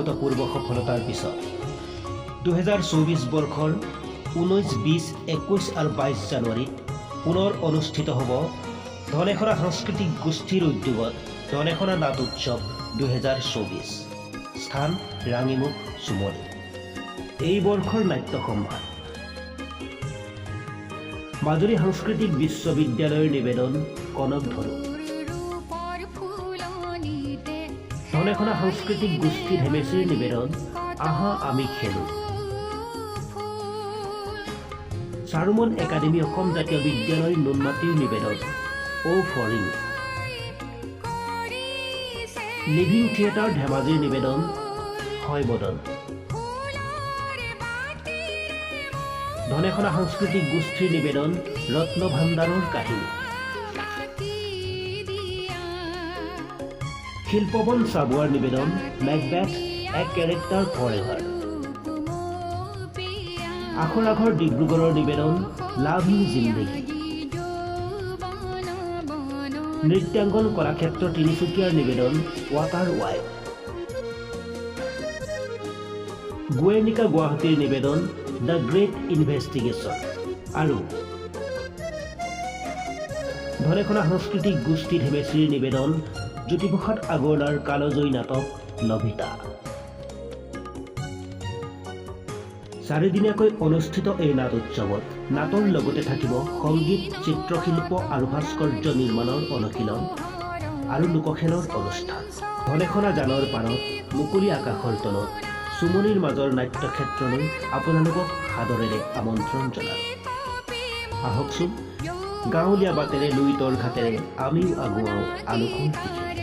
অভূতপূৰ্ব সফলতাৰ পিছত 2024 বৰ্ষৰ 19, 20, 21 আৰু 22 জানুৱাৰীত পুনৰ অনুষ্ঠিত হ'ব ধনেখনা সাংস্কৃতিক গোষ্ঠীৰ উদ্যোগত ধনেখনা নাট উৎসৱ 2024। স্থান ৰাঙিমুখ চুমনি। এই বৰ্ষৰ নাট্য সম্ভাৰ মাজুলী সাংস্কৃতিক বিশ্ববিদ্যালয়ৰ নিবেদন কনক ধনু। ধনেখনা সাংস্কৃতিক গোষ্ঠী ধেমেচীৰ নিবেদন আহা আমি খেলো। চাৰুমন একাডেমী অসম জাতীয় বিদ্যালয় নুনমাটিৰ নিবেদন অ ফৰিং। লিভিং থিয়েটাৰ ধেমাজিৰ নিবেদন হয় বদন। ধনেখনা সাংস্কৃতিক গোষ্ঠীৰ নিবেদন ৰত্ন ভাণ্ডাৰৰ কাহিনী। শিল্পবন চাবুৱাৰ নিবেদন Macbeth a character forever. Akhraghar ডিব্ৰুগড়ৰ নিবেদন লাভ ইন জিন্দেগী। নৃত্যাংগন কলাক্ষেত্ৰ তিনিচুকীয়াৰ নিবেদন ৱাটাৰ ৱাইফ। গুৱেৰ্ণিকা গুৱাহাটীৰ নিবেদন দ্য গ্ৰেট ইনভেষ্টিগেশ্যন। আৰু ধনেখনা সাংস্কৃতিক গোষ্ঠী ধেমেচীৰ নিবেদন জ্যোতিপ্ৰসাদ আগৰৱালাৰ কালজয়ী নাটক লভিতা। চাৰিদিনীয়াকৈ অনুষ্ঠিত এই নাট উৎসৱত নাটৰ লগতে থাকিব সংগীত, চিত্ৰশিল্প আৰু ভাস্কৰ্য নিৰ্মাণৰ অনুশীলন আৰু লোকখেলৰ অনুষ্ঠান। ধনেখনা জানৰ পাৰত মুকলি আকাশৰ তলত চুমনিৰ মাজৰ নাট্যক্ষেত্ৰলৈ আপোনালোকক সাদৰেৰে আমন্ত্ৰণ জনালোঁ। আহকচোন গাঁৱলীয়া বাটেৰে লুইতৰ ঘাটেৰে আমিও আগুৱাওঁ আলোকৰ দিশে।